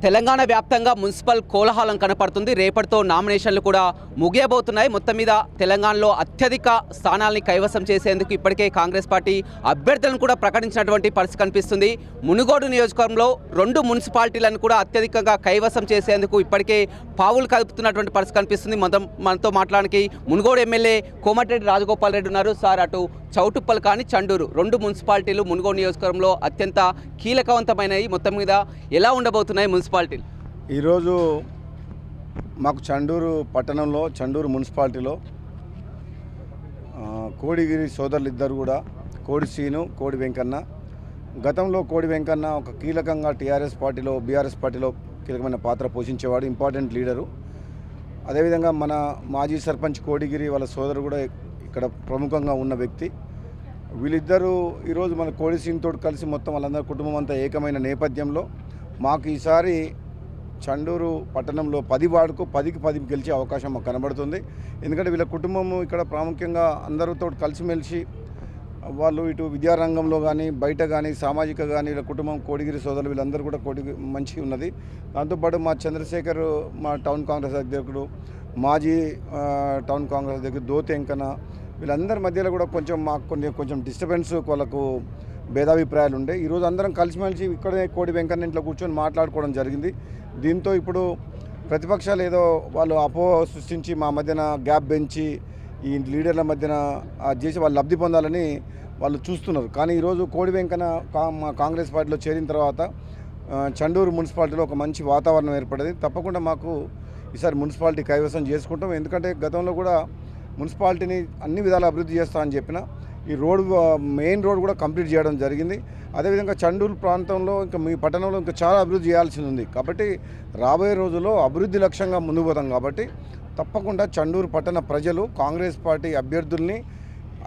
తెలంగాణ వ్యాప్తంగా మున్సిపల్ కోలాహలం కనపడుతుంది. రేపటితో నామినేషన్లు కూడా ముగియబోతున్నాయి. మొత్తం మీద తెలంగాణలో అత్యధిక స్థానాల్ని కైవసం చేసేందుకు ఇప్పటికే కాంగ్రెస్ పార్టీ అభ్యర్థులను కూడా ప్రకటించినటువంటి పరిస్థితి కనిపిస్తుంది. మునుగోడు నియోజకవర్గంలో 2 మున్సిపాలిటీలను కూడా అత్యధికంగా కైవసం చేసేందుకు ఇప్పటికే పావులు కలుపుతున్నటువంటి పరిస్థితి కనిపిస్తుంది. మనతో మాట్లాడడానికి మునుగోడు ఎమ్మెల్యే కోమటిరెడ్డి రాజగోపాల్ రెడ్డి ఉన్నారు. సార్, అటు చౌటుప్పల్ కానీ చండూరు 2 మున్సిపాలిటీలు మునుగోడు నియోజకవర్గంలో అత్యంత కీలకవంతమైనవి. మొత్తం మీద ఎలా ఉండబోతున్నాయి మున్సిపాలిటీలు? ఈరోజు మాకు చండూరు పట్టణంలో చండూరు మున్సిపాలిటీలో కోడిగిరి సోదరులు ఇద్దరు కూడా, కోడి సీను, కోడి వెంకన్న. గతంలో కోడి వెంకన్న ఒక కీలకంగా టీఆర్ఎస్ పార్టీలో, బీఆర్ఎస్ పార్టీలో కీలకమైన పాత్ర పోషించేవాడు, ఇంపార్టెంట్ లీడరు. అదేవిధంగా మన మాజీ సర్పంచ్ కోడిగిరి వాళ్ళ సోదరు కూడా ఇక్కడ ప్రముఖంగా ఉన్న వ్యక్తి. వీళ్ళిద్దరూ ఈరోజు మన కోడి సీన్తో కలిసి మొత్తం వాళ్ళందరి కుటుంబం అంతా ఏకమైన నేపథ్యంలో మాకు ఈసారి చండూరు పట్టణంలో 10 వార్డుకు 10కి 10 గెలిచే అవకాశం మాకు కనబడుతుంది. ఎందుకంటే వీళ్ళ కుటుంబము ఇక్కడ ప్రాముఖ్యంగా అందరితో కలిసిమెలిసి వాళ్ళు ఇటు విద్యారంగంలో కానీ బయట కానీ సామాజిక కానీ వీళ్ళ కుటుంబం కోడిగిరి సోదరులు వీళ్ళందరూ కూడా మంచి ఉన్నది. దాంతోపాటు మా చంద్రశేఖర్, మా టౌన్ కాంగ్రెస్ అధ్యక్షుడు, మాజీ టౌన్ కాంగ్రెస్ అధ్యక్షుడు దోతి వెంకన్న, వీళ్ళందరి మధ్యలో కూడా మాకు కొంచెం డిస్టర్బెన్స్, వాళ్ళకు భేదాభిప్రాయాలు ఉండే. ఈరోజు అందరం కలిసిమెలిసి ఇక్కడే కోడి వెంకన్న ఇంట్లో కూర్చొని మాట్లాడుకోవడం జరిగింది. దీంతో ఇప్పుడు ప్రతిపక్షాలు ఏదో వాళ్ళు అపోహ సృష్టించి మా మధ్యన గ్యాప్ పెంచి ఈ లీడర్ల మధ్యన చేసి వాళ్ళు లబ్ధి పొందాలని వాళ్ళు చూస్తున్నారు. కానీ ఈరోజు కోడి వెంకన్న మా కాంగ్రెస్ పార్టీలో చేరిన తర్వాత చండూరు మున్సిపాలిటీలో ఒక మంచి వాతావరణం ఏర్పడింది. తప్పకుండా మాకు ఈసారి మున్సిపాలిటీ కైవసం చేసుకుంటాం. ఎందుకంటే గతంలో కూడా మున్సిపాలిటీని అన్ని విధాలు అభివృద్ధి చేస్తామని చెప్పిన ఈ రోడ్, మెయిన్ రోడ్ కూడా కంప్లీట్ చేయడం జరిగింది. అదేవిధంగా చండూరు ప్రాంతంలో ఇంకా మీ పట్టణంలో ఇంకా చాలా అభివృద్ధి చేయాల్సి ఉంది. కాబట్టి రాబోయే రోజుల్లో అభివృద్ధి లక్ష్యంగా ముందుకు పోతాం. కాబట్టి తప్పకుండా చండూరు పట్టణ ప్రజలు కాంగ్రెస్ పార్టీ అభ్యర్థుల్ని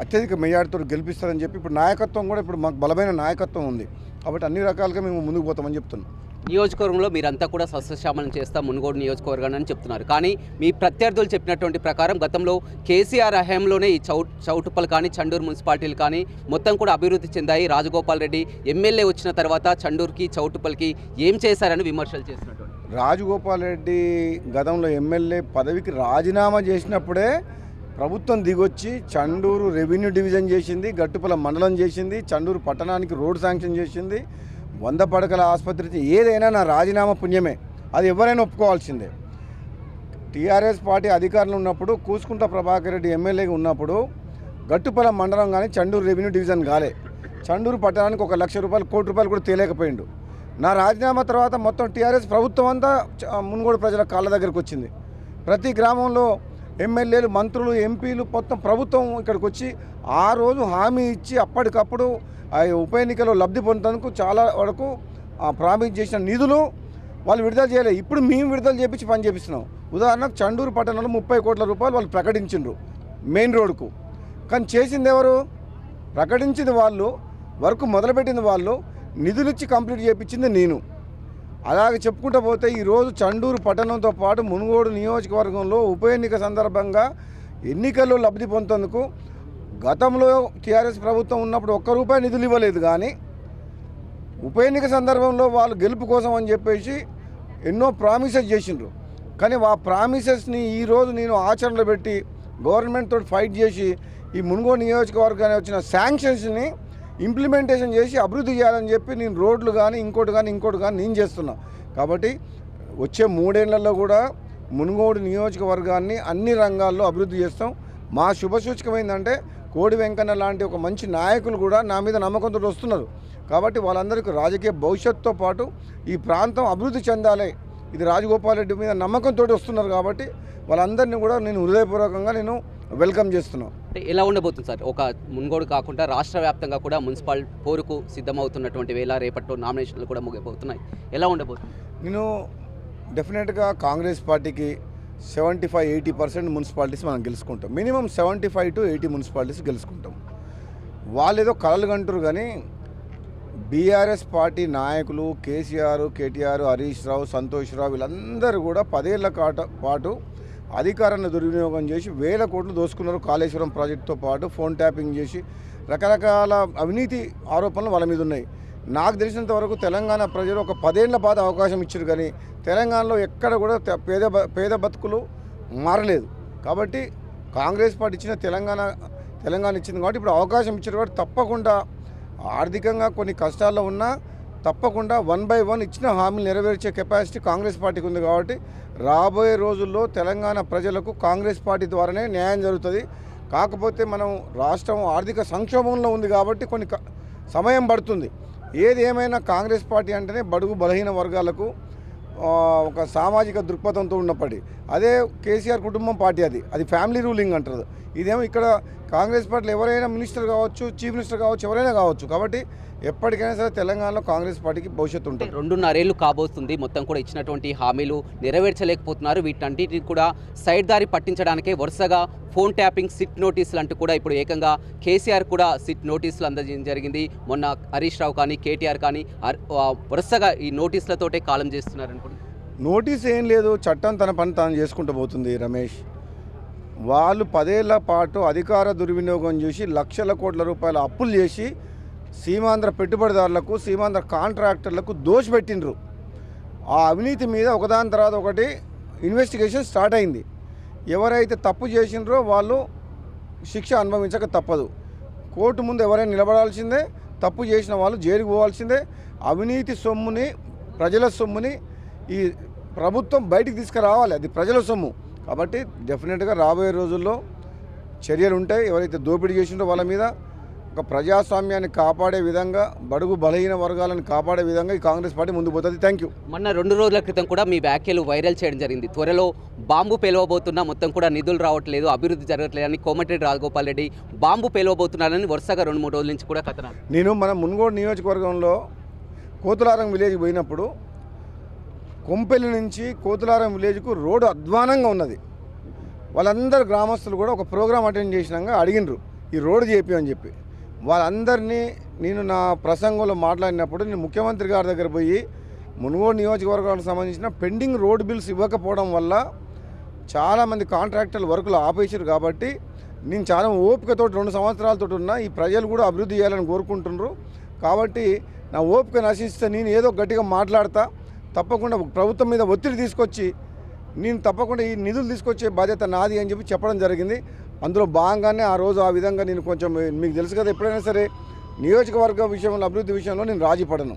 అత్యధిక మెజార్టీతో గెలిపిస్తారని చెప్పి ఇప్పుడు నాయకత్వం కూడా ఇప్పుడు మాకు బలమైన నాయకత్వం ఉంది. కాబట్టి అన్ని రకాలుగా మేము ముందుకు పోతామని చెప్తున్నాం. నియోజకవర్గంలో మీరంతా కూడా సస్యశ్యామలం చేస్తాం మునుగోడు నియోజకవర్గాన్ని అని చెప్తున్నారు. కానీ మీ ప్రత్యర్థులు చెప్పినటువంటి ప్రకారం గతంలో కేసీఆర్ హయాంలోనే ఈ చౌటుప్పల్ కానీ చండూరు మున్సిపాలిటీలు కానీ మొత్తం కూడా అభివృద్ధి చెందాయి. రాజగోపాల్ రెడ్డి ఎమ్మెల్యే వచ్చిన తర్వాత చండూరుకి చౌటుప్పల్కి ఏం చేశారని విమర్శలు చేసినటువంటి రాజగోపాల్ రెడ్డి గతంలో ఎమ్మెల్యే పదవికి రాజీనామా చేసినప్పుడే ప్రభుత్వం దిగొచ్చి చండూరు రెవెన్యూ డివిజన్ చేసింది, గట్టుపల మండలం చేసింది, చండూరు పట్టణానికి రోడ్ శాంక్షన్ చేసింది, 100 పడకల ఆసుపత్రి. ఏదైనా నా రాజీనామా పుణ్యమే, అది ఎవరైనా ఒప్పుకోవాల్సిందే. టీఆర్ఎస్ పార్టీ అధికారంలో ఉన్నప్పుడు కూసుకుంట ప్రభాకర్ రెడ్డి ఎమ్మెల్యేగా ఉన్నప్పుడు గట్టుపల మండలం కానీ చండూరు రెవెన్యూ డివిజన్ కాలే. చండూరు పట్టణానికి 1 లక్ష రూపాయలు, కోటి రూపాయలు కూడా తేలేకపోయిండు. నా రాజీనామా తర్వాత మొత్తం టీఆర్ఎస్ ప్రభుత్వం అంతా మునుగోడు ప్రజల కాళ్ళ దగ్గరికి వచ్చింది. ప్రతి గ్రామంలో ఎమ్మెల్యేలు, మంత్రులు, ఎంపీలు మొత్తం ప్రభుత్వం ఇక్కడికి వచ్చి ఆ రోజు హామీ ఇచ్చి అప్పటికప్పుడు ఆ ఉప ఎన్నికలో లబ్ధి పొందేందుకు చాలా వరకు ప్రామిస్ చేసిన నిధులు వాళ్ళు విడుదల చేయలేదు. ఇప్పుడు మేము విడుదల చేపించి పని చేపిస్తున్నాం. ఉదాహరణకు చండూరు పట్టణంలో 30 కోట్ల రూపాయలు వాళ్ళు ప్రకటించిండ్రు మెయిన్ రోడ్కు. కానీ చేసింది ఎవరు? ప్రకటించింది వాళ్ళు, వర్క్ మొదలుపెట్టింది వాళ్ళు, నిధులిచ్చి కంప్లీట్ చేయించింది నేను. అలాగే చెప్పుకుంటూ పోతే ఈరోజు చండూరు పట్టణంతో పాటు మునుగోడు నియోజకవర్గంలో ఉప ఎన్నిక సందర్భంగా ఎన్నికల్లో లబ్ధి పొందేందుకు గతంలో టీఆర్ఎస్ ప్రభుత్వం ఉన్నప్పుడు 1 రూపాయి నిధులు ఇవ్వలేదు. కానీ ఉప ఎన్నిక సందర్భంలో వాళ్ళు గెలుపు కోసం అని చెప్పేసి ఎన్నో ప్రామిసెస్ చేసిండ్రు. కానీ ఆ ప్రామిసెస్ని ఈరోజు నేను ఆచరణలో పెట్టి గవర్నమెంట్ తోటి ఫైట్ చేసి ఈ మునుగోడు నియోజకవర్గానికి వచ్చిన శాంక్షన్స్ని ఇంప్లిమెంటేషన్ చేసి అభివృద్ధి చేయాలని చెప్పి నేను రోడ్లు కానీ ఇంకోటి కానీ నేను చేస్తున్నా. కాబట్టి వచ్చే 3 ఏళ్లలో కూడా మునుగోడు నియోజకవర్గాన్ని అన్ని రంగాల్లో అభివృద్ధి చేస్తాం. మా శుభసూచకం ఏంటంటే కోడి వెంకన్న లాంటి ఒక మంచి నాయకులు కూడా నా మీద నమ్మకంతో వస్తున్నారు. కాబట్టి వాళ్ళందరికీ రాజకీయ భవిష్యత్తుతో పాటు ఈ ప్రాంతం అభివృద్ధి చెందాలి, ఇది రాజగోపాల్ రెడ్డి మీద నమ్మకంతో వస్తున్నారు. కాబట్టి వాళ్ళందరినీ కూడా నేను హృదయపూర్వకంగా వెల్కమ్ చేస్తున్నాను. ఎలా ఉండబోతుంది సార్? ఒక మునుగోడు కాకుండా రాష్ట్ర వ్యాప్తంగా కూడా మున్సిపల్ పోరుకు సిద్ధమవుతున్నటువంటి వేళ రేపట్లో నామినేషన్లు కూడా ముగిపోతున్నాయి. ఎలా ఉండబోతుంది? నేను డెఫినెట్గా కాంగ్రెస్ పార్టీకి 75-80% మున్సిపాలిటీస్ మనం గెలుచుకుంటాం. మినిమం 75 to 80 మున్సిపాలిటీస్ గెలుచుకుంటాం. వాళ్ళు ఏదో కలలు కంటారు. కానీ బీఆర్ఎస్ పార్టీ నాయకులు కేసీఆర్, కేటీఆర్, హరీష్ రావు, సంతోష్ రావు వీళ్ళందరూ కూడా 10 ఏళ్ల పాటు అధికారాన్ని దుర్వినియోగం చేసి 1000 కోట్లు దోసుకున్నారు. కాళేశ్వరం ప్రాజెక్టుతో పాటు ఫోన్ ట్యాపింగ్ చేసి రకరకాల అవినీతి ఆరోపణలు వాళ్ళ మీద ఉన్నాయి. నాకు తెలిసినంత వరకు తెలంగాణ ప్రజలు ఒక 10 ఏళ్ల పాత అవకాశం ఇచ్చారు, కానీ తెలంగాణలో ఎక్కడ కూడా పేద బతుకులు మారలేదు. కాబట్టి కాంగ్రెస్ పార్టీ ఇచ్చిన తెలంగాణ ఇచ్చింది కాబట్టి ఇప్పుడు అవకాశం ఇచ్చారు కాబట్టి తప్పకుండా ఆర్థికంగా కొన్ని కష్టాల్లో ఉన్నా తప్పకుండా 1 by 1 ఇచ్చిన హామీలు నెరవేర్చే కెపాసిటీ కాంగ్రెస్ పార్టీకి ఉంది. కాబట్టి రాబోయే రోజుల్లో తెలంగాణ ప్రజలకు కాంగ్రెస్ పార్టీ ద్వారానే న్యాయం జరుగుతుంది. కాకపోతే మనం రాష్ట్రం ఆర్థిక సంక్షోభంలో ఉంది కాబట్టి కొన్ని సమయం పడుతుంది. ఏది ఏమైనా కాంగ్రెస్ పార్టీ అంటేనే బడుగు బలహీన వర్గాలకు ఒక సామాజిక దృక్పథంతో ఉన్నప్పటి అదే కేసీఆర్ కుటుంబం పార్టీ, అది ఫ్యామిలీ రూలింగ్ అంటారు. ఇదేమో ఇక్కడ కాంగ్రెస్ పార్టీలో ఎవరైనా మినిస్టర్ కావచ్చు, చీఫ్ మినిస్టర్ కావచ్చు, ఎవరైనా కావచ్చు. కాబట్టి ఎప్పటికైనా సరే తెలంగాణలో కాంగ్రెస్ పార్టీకి భవిష్యత్తు ఉంటుంది. 2.5 ఏళ్ళు కాబోతుంది, మొత్తం కూడా ఇచ్చినటువంటి హామీలు నెరవేర్చలేకపోతున్నారు. వీటన్నిటిని కూడా సైడ్ దారి పట్టించడానికే వరుసగా ఫోన్ ట్యాపింగ్, సిట్ నోటీసులు అంటూ కూడా ఇప్పుడు ఏకంగా కేసీఆర్ కూడా సిట్ నోటీసులు అందజేయడం జరిగింది. మొన్న హరీష్ రావు కానీ కేటీఆర్ కానీ వరుసగా ఈ నోటీసులతోటే కాలం చేస్తున్నారు అనుకోండి. నోటీస్ ఏం లేదు, చట్టం తన పని తాను చేసుకుంటూ పోతుంది. రమేష్, వాళ్ళు 10 ఏళ్ల పాటు అధికార దుర్వినియోగం చేసి లక్షల కోట్ల రూపాయల అప్పులు చేసి సీమాంధ్ర పెట్టుబడిదారులకు, సీమాంధ్ర కాంట్రాక్టర్లకు దోషపెట్టిండ్రు. ఆ అవినీతి మీద ఒకదాని తర్వాత ఒకటి ఇన్వెస్టిగేషన్ స్టార్ట్ అయింది. ఎవరైతే తప్పు చేసినరో వాళ్ళు శిక్ష అనుభవించక తప్పదు. కోర్టు ముందు ఎవరైనా నిలబడాల్సిందే, తప్పు చేసిన వాళ్ళు జైలుకు పోవాల్సిందే. అవినీతి సొమ్ముని, ప్రజల సొమ్ముని ఈ ప్రభుత్వం బయటికి తీసుకురావాలి, అది ప్రజల సొమ్ము. కాబట్టి డెఫినెట్గా రాబోయే రోజుల్లో చర్యలు ఉంటాయి. ఎవరైతే దోపిడీ చేసిండో వాళ్ళ మీద ఒక ప్రజాస్వామ్యాన్ని కాపాడే విధంగా, బడుగు బలహీన వర్గాలను కాపాడే విధంగా ఈ కాంగ్రెస్ పార్టీ ముందుకు పోతుంది. Thank you. మొన్న 2 రోజుల క్రితం కూడా మీ వ్యాఖ్యలు వైరల్ చేయడం జరిగింది. త్వరలో బాంబు పేలవబోతున్నా, మొత్తం కూడా నిధులు రావట్లేదు, అభివృద్ధి జరగట్లేదని కోమటిరెడ్డి రాజగోపాల్ రెడ్డి బాంబు పేలవబోతున్నారని వరుసగా 2-3 రోజుల నుంచి కూడా కథనాలు. నేను మన మున్గోడు నియోజకవర్గంలో కోతులారం విలేజ్కి పోయినప్పుడు కొంపెల్లి నుంచి కోతులారం విలేజ్కు రోడ్డు అధ్వానంగా ఉన్నది. వాళ్ళందరు గ్రామస్తులు కూడా ఒక ప్రోగ్రాం అటెండ్ చేసినాక అడిగినరు ఈ రోడ్డు చేపి చెప్పి. వాళ్ళందరినీ నేను నా ప్రసంగంలో మాట్లాడినప్పుడు నేను ముఖ్యమంత్రి గారి దగ్గర పోయి మునుగోడు నియోజకవర్గానికి సంబంధించిన పెండింగ్ రోడ్ బిల్స్ ఇవ్వకపోవడం వల్ల చాలామంది కాంట్రాక్టర్లు వర్కులు ఆపేసారు. కాబట్టి నేను చాలా ఓపికతో 2 సంవత్సరాలతో ఉన్నా, ఈ ప్రజలు కూడా అభివృద్ధి చేయాలని కోరుకుంటున్నారు. కాబట్టి నా ఓపిక నశిస్తే నేను ఏదో గట్టిగా మాట్లాడతా, తప్పకుండా ప్రభుత్వం మీద ఒత్తిడి తీసుకొచ్చి నేను తప్పకుండా ఈ నిధులు తీసుకొచ్చే బాధ్యత నాది అని చెప్పి చెప్పడం జరిగింది. అందులో భాగంగానే ఆ రోజు ఆ విధంగా నేను కొంచెం, మీకు తెలుసు కదా, ఎప్పుడైనా సరే నియోజకవర్గ విషయంలో, అభివృద్ధి విషయంలో నేను రాజీ పడను.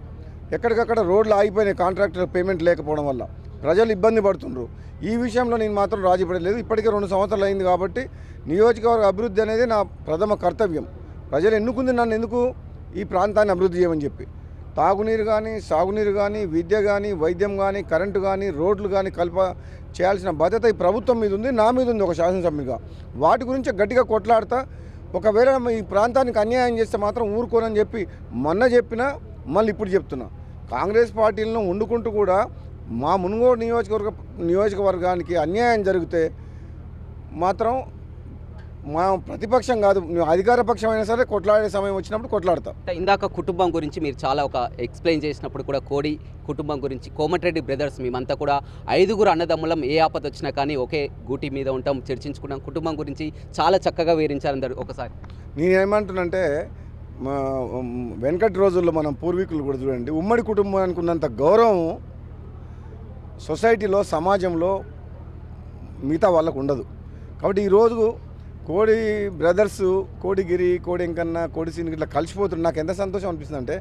ఎక్కడికక్కడ రోడ్లు ఆగిపోయినాయి కాంట్రాక్టర్ పేమెంట్ లేకపోవడం వల్ల, ప్రజలు ఇబ్బంది పడుతుండ్రు. ఈ విషయంలో నేను మాత్రం రాజీ పడలేదు. ఇప్పటికే 2 సంవత్సరాలు అయింది కాబట్టి నియోజకవర్గ అభివృద్ధి అనేది నా ప్రథమ కర్తవ్యం. ప్రజలు ఎన్నుకుంది నన్ను, ఎందుకు ఈ ప్రాంతాన్ని అభివృద్ధి చేయమని చెప్పి. తాగునీరు కానీ, సాగునీరు కానీ, విద్య కానీ, వైద్యం కానీ, కరెంటు కానీ, రోడ్లు కానీ చేయాల్సిన బాధ్యత ఈ ప్రభుత్వం మీద ఉంది, నా మీద ఉంది ఒక శాసనసభ్యుగా. వాటి గురించి గట్టిగా కొట్లాడతా. ఒకవేళ ఈ ప్రాంతానికి అన్యాయం చేస్తే మాత్రం ఊరుకోనని చెప్పి మొన్న చెప్పినా, మళ్ళీ ఇప్పుడు చెప్తున్నా. కాంగ్రెస్ పార్టీలను వండుకుంటూ కూడా మా మునుగోడు నియోజకవర్గానికి అన్యాయం జరిగితే మాత్రం మా ప్రతిపక్షం కాదు, అధికార పక్షం అయినా సరే కొట్లాడే సమయం వచ్చినప్పుడు కొట్లాడతాం. ఇందాక కుటుంబం గురించి మీరు చాలా ఒక ఎక్స్ప్లెయిన్ చేసినప్పుడు కూడా కోడి కుటుంబం గురించి, కోమటిరెడ్డి బ్రదర్స్ మేమంతా కూడా 5గురు అన్నదమ్ములం, ఏ ఆపద వచ్చినా కానీ ఒకే గూటి మీద ఉంటాం, చర్చించుకున్నాం. కుటుంబం గురించి చాలా చక్కగా వివరించారు. ఒకసారి నేనేమంటున్నంటే, వెనకటి రోజుల్లో మనం పూర్వీకులు కూడా చూడండి, ఉమ్మడి కుటుంబానికి ఉన్నంత గౌరవం సొసైటీలో, సమాజంలో మిగతా వాళ్ళకు ఉండదు. కాబట్టి ఈరోజు కోడి బ్రదర్స్, కోడిగిరి, కోడి వెంకన్న, కోడి సీన్ ఇట్లా కలిసిపోతున్నారు. నాకు ఎంత సంతోషం అనిపిస్తుంది అంటే,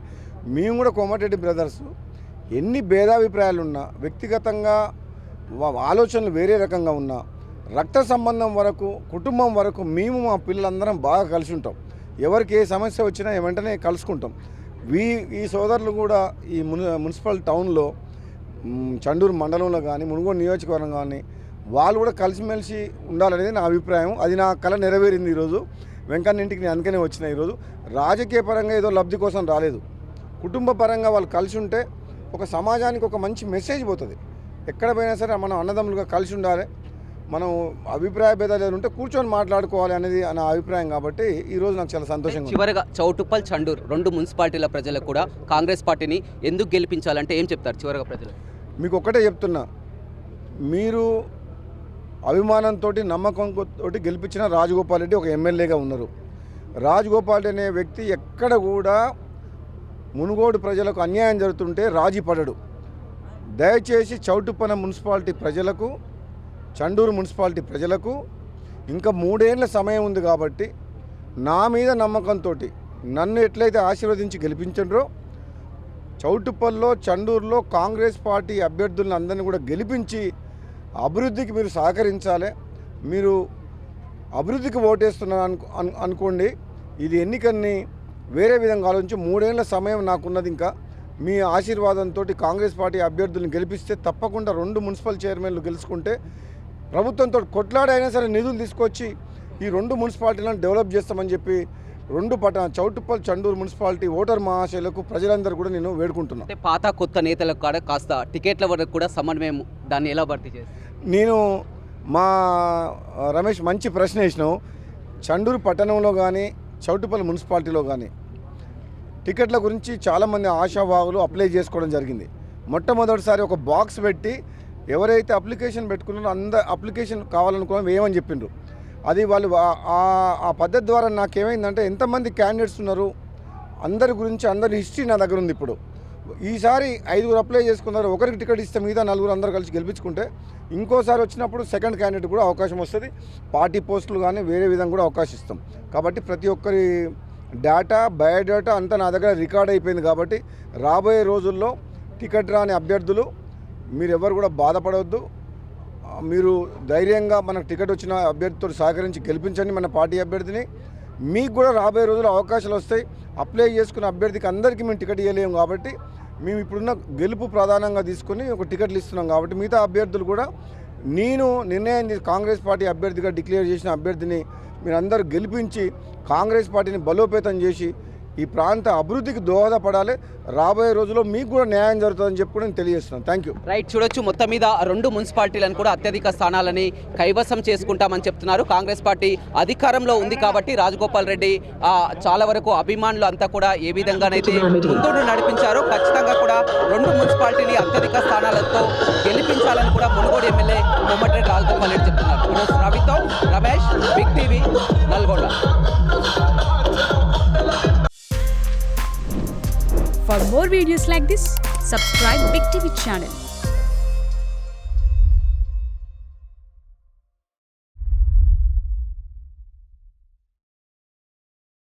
మేము కూడా కోమటిరెడ్డి బ్రదర్స్ ఎన్ని భేదాభిప్రాయాలు ఉన్నా, వ్యక్తిగతంగా ఆలోచనలు వేరే రకంగా ఉన్నా, రక్త సంబంధం వరకు, కుటుంబం వరకు మేము మా పిల్లలందరం బాగా కలిసి ఉంటాం. ఎవరికి ఏ సమస్య వచ్చినా వెంటనే కలుసుకుంటాం. ఈ సోదరులు కూడా ఈ మున్సిపల్ టౌన్లో, చండూరు మండలంలో కానీ, మునుగోడు నియోజకవర్గం కానీ వాళ్ళు కూడా కలిసిమెలిసి ఉండాలనేది నా అభిప్రాయం. అది నా కళ నెరవేరింది. ఈరోజు వెంకన్న ఇంటికి నేను అందుకనే వచ్చిన. ఈరోజు రాజకీయ పరంగా ఏదో లబ్ధి కోసం రాలేదు, కుటుంబ పరంగా వాళ్ళు కలిసి ఉంటే ఒక సమాజానికి ఒక మంచి మెసేజ్ పోతుంది. ఎక్కడ పోయినా సరే మనం అన్నదమ్ములుగా కలిసి ఉండాలి, మనం అభిప్రాయ భేదాలు ఉంటే కూర్చొని మాట్లాడుకోవాలి అనేది నా అభిప్రాయం. కాబట్టి ఈరోజు నాకు చాలా సంతోషంగా. చివరగా చౌటుప్పల్, చండూరు 2 మున్సిపాలిటీల ప్రజలకు కూడా కాంగ్రెస్ పార్టీని ఎందుకు గెలిపించాలంటే ఏం చెప్తారు చివరగా ప్రజలు? మీకు ఒక్కటే చెప్తున్నా, మీరు అభిమానంతో, నమ్మకంతో గెలిపించిన రాజగోపాల్ రెడ్డి ఒక ఎమ్మెల్యేగా ఉన్నారు. రాజగోపాల్ రెడ్డి అనే వ్యక్తి ఎక్కడ కూడా మునుగోడు ప్రజలకు అన్యాయం జరుగుతుంటే రాజీ పడడు. దయచేసి చౌటుప్పన మున్సిపాలిటీ ప్రజలకు, చండూరు మున్సిపాలిటీ ప్రజలకు ఇంకా 3 ఏళ్ల సమయం ఉంది కాబట్టి నా మీద నమ్మకంతో నన్ను ఎట్లయితే ఆశీర్వదించి గెలిపించండ్రో చౌటుప్పల్లో, చండూరులో కాంగ్రెస్ పార్టీ అభ్యర్థులను అందరినీ కూడా గెలిపించి అభివృద్ధికి మీరు సహకరించాలి. మీరు అభివృద్ధికి ఓటేస్తున్నారు అనుకోండి, ఇది ఎన్నికల్ని వేరే విధంగా ఆలోచించి 3 ఏళ్ల సమయం నాకున్నది. ఇంకా మీ ఆశీర్వాదంతో కాంగ్రెస్ పార్టీ అభ్యర్థులను గెలిపిస్తే తప్పకుండా 2 మున్సిపల్ చైర్మన్లు గెలుచుకుంటే ప్రభుత్వంతో కొట్లాడైనా సరే నిధులు తీసుకొచ్చి ఈ 2 మున్సిపాలిటీలను డెవలప్ చేస్తామని చెప్పి చౌటుప్పల్, చండూరు మున్సిపాలిటీ ఓటర్ మహాశయులకు ప్రజలందరూ కూడా నేను వేడుకుంటున్నాను. అంటే పాత కొత్త నేతలకు కూడా కాస్త టికెట్ల వరకు కూడా సమన్వయం, దాన్ని ఎలా భర్తీ చేస్తారు? నేను మా రమేష్ మంచి ప్రశ్న వేసినావు. చండూరు పట్టణంలో కానీ చౌటుప్పల్ మున్సిపాలిటీలో కానీ టికెట్ల గురించి చాలామంది ఆశావాహులు అప్లై చేసుకోవడం జరిగింది. మొట్టమొదటిసారి ఒక బాక్స్ పెట్టి ఎవరైతే అప్లికేషన్ పెట్టుకున్నారో అప్లికేషన్ కావాలనుకోవడం వేయమని చెప్పిండ్రు. అది వాళ్ళు ఆ పద్ధతి ద్వారా నాకేమైందంటే ఎంతమంది క్యాండిడేట్స్ ఉన్నారు, అందరి గురించి అందరి హిస్టరీ నా దగ్గర ఉంది. ఇప్పుడు ఈసారి 5 అప్లై చేసుకున్నారు, ఒకరికి టికెట్ ఇస్తే మిగతా 4 అందరూ కలిసి గెలిపించుకుంటే ఇంకోసారి వచ్చినప్పుడు సెకండ్ క్యాండిడేట్ కూడా అవకాశం వస్తుంది. పార్టీ పోస్టులు కానీ వేరే విధంగా కూడా అవకాశం ఇస్తాం. కాబట్టి ప్రతి ఒక్కరి డేటా, బయోడేటా అంతా నా దగ్గర రికార్డ్ అయిపోయింది. కాబట్టి రాబోయే రోజుల్లో టికెట్ రాని అభ్యర్థులు మీరు ఎవరు కూడా బాధపడవద్దు. మీరు ధైర్యంగా మనకు టికెట్ వచ్చిన అభ్యర్థితో సహకరించి గెలిపించండి మన పార్టీ అభ్యర్థిని. మీకు కూడా రాబోయే రోజుల్లో అవకాశాలు వస్తాయి. అప్లై చేసుకున్న అభ్యర్థికి అందరికీ మేము టికెట్ ఇవ్వలేము కాబట్టి మేము ఇప్పుడున్న గెలుపు ప్రధానంగా తీసుకుని ఒక టికెట్లు ఇస్తున్నాం. కాబట్టి మిగతా అభ్యర్థులు కూడా నేను నిర్ణయం కాంగ్రెస్ పార్టీ అభ్యర్థిగా డిక్లేర్ చేసిన అభ్యర్థిని మీరందరూ గెలిపించి కాంగ్రెస్ పార్టీని బలోపేతం చేసి ఈ ప్రాంత అభివృద్ధికి దోహదపడాలి. రాబోయే రోజుల్లో మీకు కూడా న్యాయం జరుగుతుందని చెప్పి కూడా నేను తెలియజేస్తున్నాను. Thank you. రైట్, చూడొచ్చు మొత్తం మీద 2 మున్సిపాలిటీలను కూడా అత్యధిక స్థానాలని కైవసం చేసుకుంటామని చెప్తున్నారు. కాంగ్రెస్ పార్టీ అధికారంలో ఉంది కాబట్టి రాజగోపాల్ రెడ్డి చాలా వరకు అభిమానులు అంతా కూడా ఏ విధంగానైతే ముందుండి నడిపించారో ఖచ్చితంగా కూడా 2 మున్సిపాలిటీని అత్యధిక స్థానాలతో గెలిపించాలని కూడా మునుగోడు ఎమ్మెల్యే కోమటిరెడ్డి రాజగోపాల్ రెడ్డి చెప్తున్నారు. రవితో Ramesh, big TV, Nalgonda. For more videos like this, subscribe Big TV channel.